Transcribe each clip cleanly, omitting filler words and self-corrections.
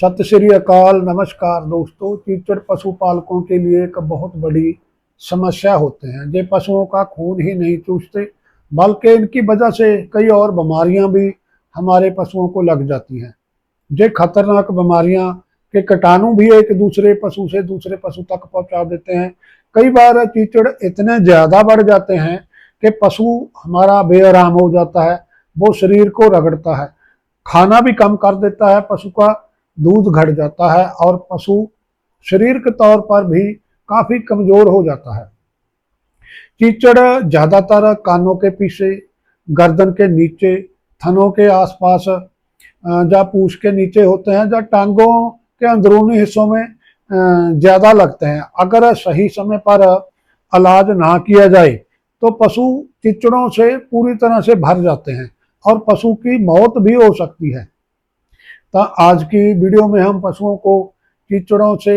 सत श्री अकाल। नमस्कार दोस्तों। कीचड़ पशुपालकों के लिए एक बहुत बड़ी समस्या होते हैं। ये पशुओं का खून ही नहीं चूसते, बल्कि इनकी वजह से कई और बीमारियां भी हमारे पशुओं को लग जाती हैं। ये खतरनाक बीमारियां के कीटाणु भी एक दूसरे पशु से दूसरे पशु तक पहुंचा देते हैं। कई बार कीचड़ इतने ज्यादा बढ़ जाते हैं कि पशु हमारा बेआराम हो जाता है, वो शरीर को रगड़ता है, खाना भी कम कर देता है, पशु का दूध घट जाता है और पशु शरीर के तौर पर भी काफी कमजोर हो जाता है। कीचड़ ज्यादातर कानों के पीछे, गर्दन के नीचे, थनों के आसपास, या पूंछ के नीचे होते हैं, या टांगों के अंदरूनी हिस्सों में ज्यादा लगते हैं। अगर सही समय पर इलाज ना किया जाए तो पशु कीचड़ों से पूरी तरह से भर जाते हैं और पशु की मौत भी हो सकती है। तो आज की वीडियो में हम पशुओं को कीचड़ों से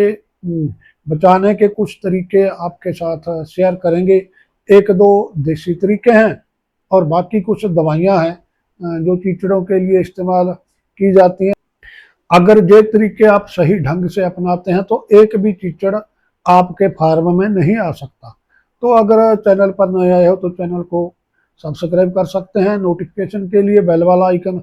बचाने के कुछ तरीके आपके साथ शेयर करेंगे। एक दो देसी तरीके हैं और बाकी कुछ दवाइयां हैं जो कीचड़ों के लिए इस्तेमाल की जाती हैं। अगर ये तरीके आप सही ढंग से अपनाते हैं तो एक भी कीचड़ आपके फार्म में नहीं आ सकता। तो अगर चैनल पर नए आए हो तो चैनल को सब्सक्राइब कर सकते हैं। नोटिफिकेशन के लिए बेल वाला आइकन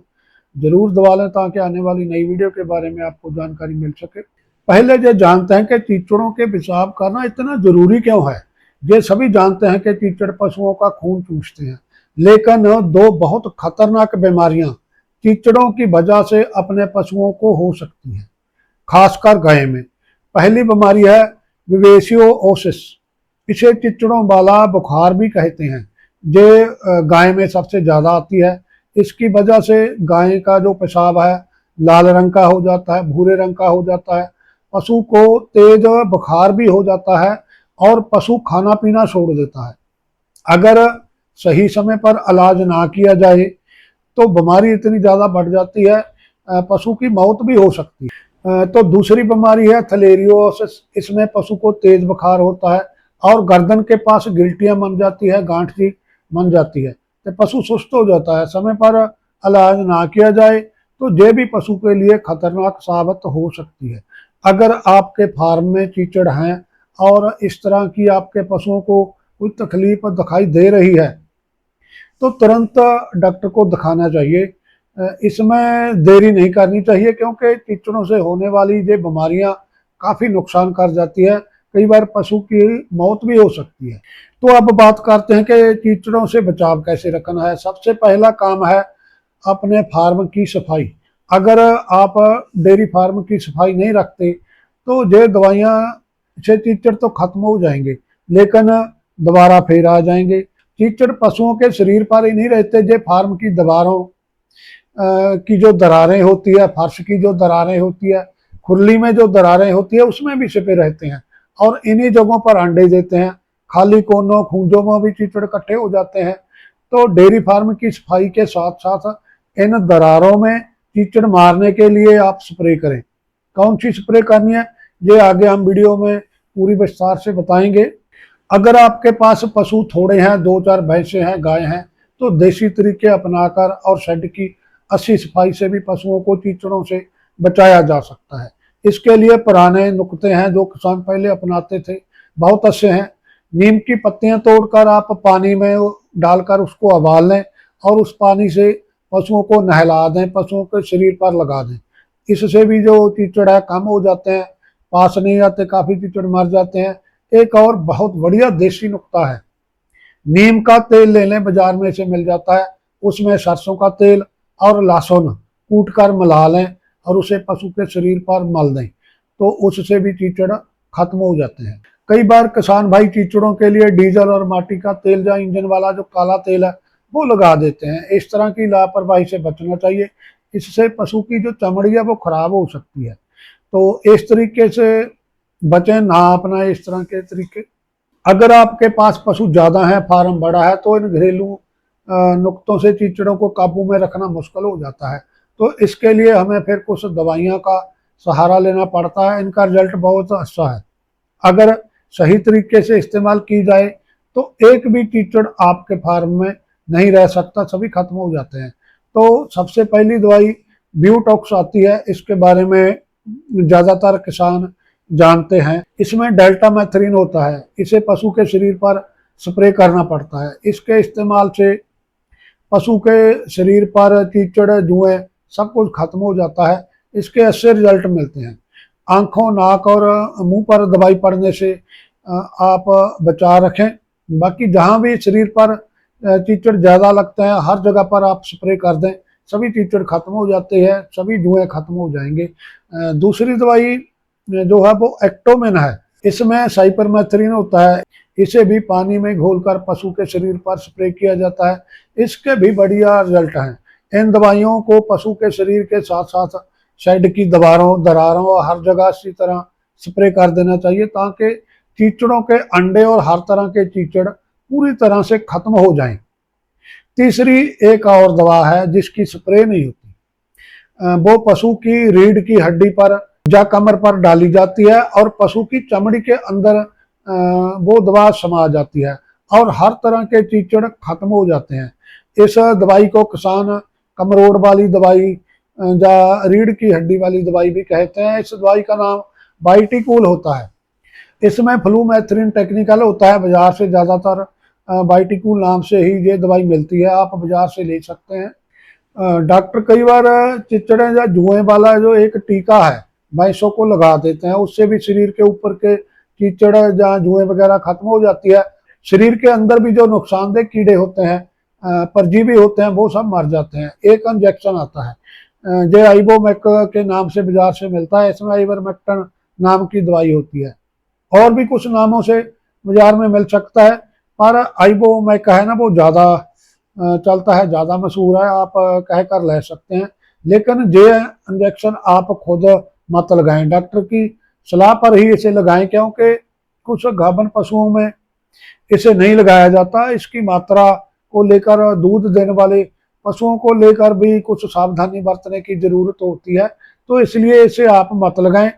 जरूर दबा लें ताकि आने वाली नई वीडियो के बारे में आपको जानकारी मिल सके। पहले ये जानते हैं कि कीचड़ों के पेशाब करना इतना जरूरी क्यों है। ये सभी जानते हैं कि कीचड़ पशुओं का खून चूसते हैं, लेकिन दो बहुत खतरनाक बीमारियां कीचड़ों की वजह से अपने पशुओं को हो सकती हैं, खासकर गाय में। पहली बीमारी है विवेशियोसिस। इसे कीचड़ों वाला बुखार भी कहते हैं। ये गाय में सबसे ज्यादा आती है। इसकी वजह से गाय का जो पेशाब है लाल रंग का हो जाता है, भूरे रंग का हो जाता है, पशु को तेज बुखार भी हो जाता है और पशु खाना पीना छोड़ देता है। अगर सही समय पर इलाज ना किया जाए तो बीमारी इतनी ज्यादा बढ़ जाती है, पशु की मौत भी हो सकती है। तो दूसरी बीमारी है थलेरियोसिस। इसमें पशु को तेज बुखार होता है और गर्दन के पास गिल्टियां बन जाती है, गांठ जी बन जाती है, तो पशु सुस्त हो जाता है। समय पर इलाज ना किया जाए तो ये भी पशु के लिए खतरनाक साबित हो सकती है। अगर आपके फार्म में कीचड़ हैं और इस तरह की आपके पशुओं को कोई तकलीफ दिखाई दे रही है तो तुरंत डॉक्टर को दिखाना चाहिए। इसमें देरी नहीं करनी चाहिए, क्योंकि कीचड़ों से होने वाली ये बीमारियां काफी नुकसान कर जाती है। कई बार पशु की मौत भी हो सकती है। तो अब बात करते हैं कि कीचड़ों से बचाव कैसे रखना है। सबसे पहला काम है अपने फार्म की सफाई। अगर आप डेयरी फार्म की सफाई नहीं रखते तो ये दवाइयां से कीचड़ तो खत्म हो जाएंगे, लेकिन दोबारा फिर आ जाएंगे। कीचड़ पशुओं के शरीर पर ही नहीं रहते, ये फार्म की दीवारों की जो दरारें होती है, फर्श की जो दरारें होती है, खुरली में जो दरारें होती है, उसमें भी छिपे रहते हैं और इन्हीं जगहों पर अंडे देते हैं। खाली कोनों खूंजों में भी कीचड़ इकट्ठे हो जाते हैं। तो डेयरी फार्म की सफाई के साथ साथ इन दरारों में कीचड़ मारने के लिए आप स्प्रे करें। कौन सी स्प्रे करनी है ये आगे हम वीडियो में पूरी विस्तार से बताएंगे। अगर आपके पास पशु थोड़े हैं, दो चार भैंसे हैं, गाय हैं, तो देसी तरीके अपनाकर और शेड की अच्छी सफाई से भी पशुओं को कीचड़ों से बचाया जा सकता है। इसके लिए पुराने नुक्ते हैं जो किसान पहले अपनाते थे, बहुत अच्छे हैं। नीम की पत्तियां तोड़कर आप पानी में डालकर उसको उबाल लें और उस पानी से पशुओं को नहला दें, पशुओं के शरीर पर लगा दें। इससे भी जो कीचड़ है कम हो जाते हैं, पास नहीं आते, काफी कीचड़ मर जाते हैं। एक और बहुत बढ़िया देसी नुक्ता है, नीम का तेल ले लें, बाजार में से मिल जाता है। उसमें सरसों का तेल और लहसुन कूट कर मिला लें और उसे पशु के शरीर पर मल दें, तो उससे भी कीचड़ खत्म हो जाते हैं। कई बार किसान भाई कीचड़ों के लिए डीजल और माटी का तेल या इंजन वाला जो काला तेल है वो लगा देते हैं। इस तरह की लापरवाही से बचना चाहिए। इससे पशु की जो चमड़ी है वो खराब हो सकती है। तो इस तरीके से बचें, ना अपनाएं इस तरह के तरीके। अगर आपके पास पशु ज्यादा है, फार्म बड़ा है, तो इन घरेलू नुक्तों से कीचड़ों को काबू में रखना मुश्किल हो जाता है। तो इसके लिए हमें फिर कुछ दवाइयों का सहारा लेना पड़ता है। इनका रिजल्ट बहुत अच्छा है। अगर सही तरीके से इस्तेमाल की जाए तो एक भी कीचड़ आपके फार्म में नहीं रह सकता, सभी खत्म हो जाते हैं। तो सबसे पहली दवाई ब्यूटॉक्स आती है, इसके बारे में ज्यादातर किसान जानते हैं। इसमें डेल्टामेथ्रिन होता है, इसे पशु के शरीर पर स्प्रे करना पड़ता है। इसके इस्तेमाल से पशु के शरीर पर कीचड़, जुएं सब कुछ खत्म हो जाता है। इसके अच्छे रिजल्ट मिलते हैं। आंखों, नाक और मुंह पर दवाई पड़ने से आप बचा रखें। बाकी जहां भी शरीर पर कीचड़ ज्यादा लगता है, हर जगह पर आप स्प्रे कर दें, सभी कीचड़ खत्म हो जाते हैं, सभी जुएं खत्म हो जाएंगे। दूसरी दवाई जो है वो एक्टोमिन है। इसमें साइपरमेथ्रिन होता है। इसे भी पानी में घोलकर पशु के शरीर पर स्प्रे किया जाता है। इसके भी बढ़िया रिजल्ट हैं। इन दवाइयों को पशु के शरीर के साथ साथ शेड की दीवारों, दरारों और हर जगह इसी तरह स्प्रे कर देना चाहिए, ताकि कीचड़ों के अंडे और हर तरह के कीचड़ पूरी तरह से खत्म हो जाएं। तीसरी एक और दवा है जिसकी स्प्रे नहीं होती। वो पशु की रीढ़ की हड्डी पर या कमर पर डाली जाती है और पशु की चमड़ी के अंदर वो दवा समा जाती है और हर तरह के कीचड़ खत्म हो जाते हैं। इस दवाई को किसान कमरोड़ वाली दवाई या रीढ़ की हड्डी वाली दवाई भी कहते हैं। इस दवाई का नाम बाइटिकूल होता है। इसमें फ्लूमेथ्रिन टेक्निकल होता है। बाजार से ज्यादातर बाइटिकूल नाम से ही ये दवाई मिलती है, आप बाजार से ले सकते हैं। डॉक्टर कई बार चिचड़े या जुएं वाला जो एक टीका है भैंसों को लगा देते हैं, उससे भी शरीर के ऊपर के कीचड़ या जुएं वगैरह खत्म हो जाती है। शरीर के अंदर भी जो नुकसानदेह कीड़े होते हैं, परजीवी होते हैं, वो सब मर जाते हैं। एक इंजेक्शन आता है जो आइबोमेक के नाम से बाजार से मिलता है। इसमें आइवरमेक्टिन नाम की दवाई होती है, और भी कुछ नामों से बाजार में मिल सकता है, पर आइबोमेक है ना, वो ज्यादा चलता है, ज्यादा मशहूर है, आप कह कर ले सकते हैं। लेकिन ये इंजेक्शन आप खुद मत लगाएं, डॉक्टर की सलाह पर ही इसे लगाएं, क्योंकि कुछ गाभिन पशुओं में इसे नहीं लगाया जाता। इसकी मात्रा को लेकर, दूध देने वाले पशुओं को लेकर भी कुछ सावधानी बरतने की जरूरत होती है, तो इसलिए इसे आप मत लगाएं,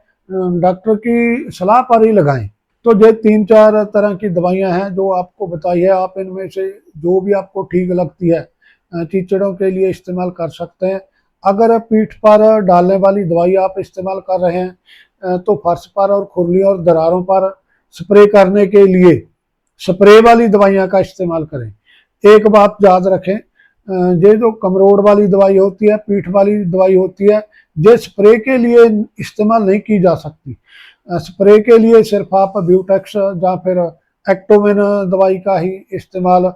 डॉक्टर की सलाह पर ही लगाएं। तो ये 3-4 तरह की दवाइयां हैं जो आपको बताई है। आप इनमें से जो भी आपको ठीक लगती है कीचड़ों के लिए इस्तेमाल कर सकते हैं। अगर पीठ पर डालने वाली दवाई आप इस्तेमाल कर रहे हैं तो फर्श पर और खुरली और दरारों पर स्प्रे करने के लिए स्प्रे वाली दवाइयां का इस्तेमाल करें। एक बात याद रखें, ये जो कमरोड़ वाली दवाई होती है, पीठ वाली दवाई होती है, ये स्प्रे के लिए इस्तेमाल नहीं की जा सकती। स्प्रे के लिए सिर्फ आप ब्यूटेक्स या फिर एक्टोमिन दवाई का ही इस्तेमाल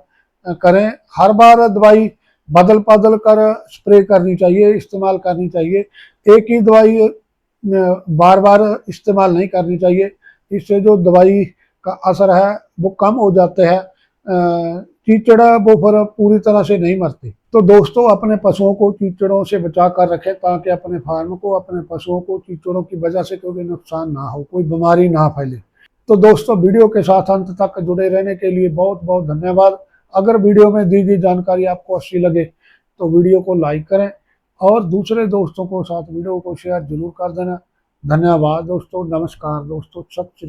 करें। हर बार दवाई बदल बदल कर स्प्रे करनी चाहिए, इस्तेमाल करनी चाहिए। एक ही दवाई बार बार इस्तेमाल नहीं करनी चाहिए, इससे जो दवाई का असर है वो कम हो जाते हैं। कीचड़ वो फिर पूरी तरह से नहीं मरते। तो दोस्तों, अपने पशुओं को कीचड़ों से बचा कर रखें, ताकि अपने फार्म को, अपने पशुओं को कीचड़ों की वजह से कोई नुकसान ना हो, कोई बीमारी ना फैले। तो दोस्तों, वीडियो के साथ अंत तक जुड़े रहने के लिए बहुत बहुत धन्यवाद। अगर वीडियो में दी गई जानकारी आपको अच्छी लगे तो वीडियो को लाइक करें और दूसरे दोस्तों को साथ वीडियो को शेयर जरूर कर देना। धन्यवाद दोस्तों, नमस्कार दोस्तों, सत श्री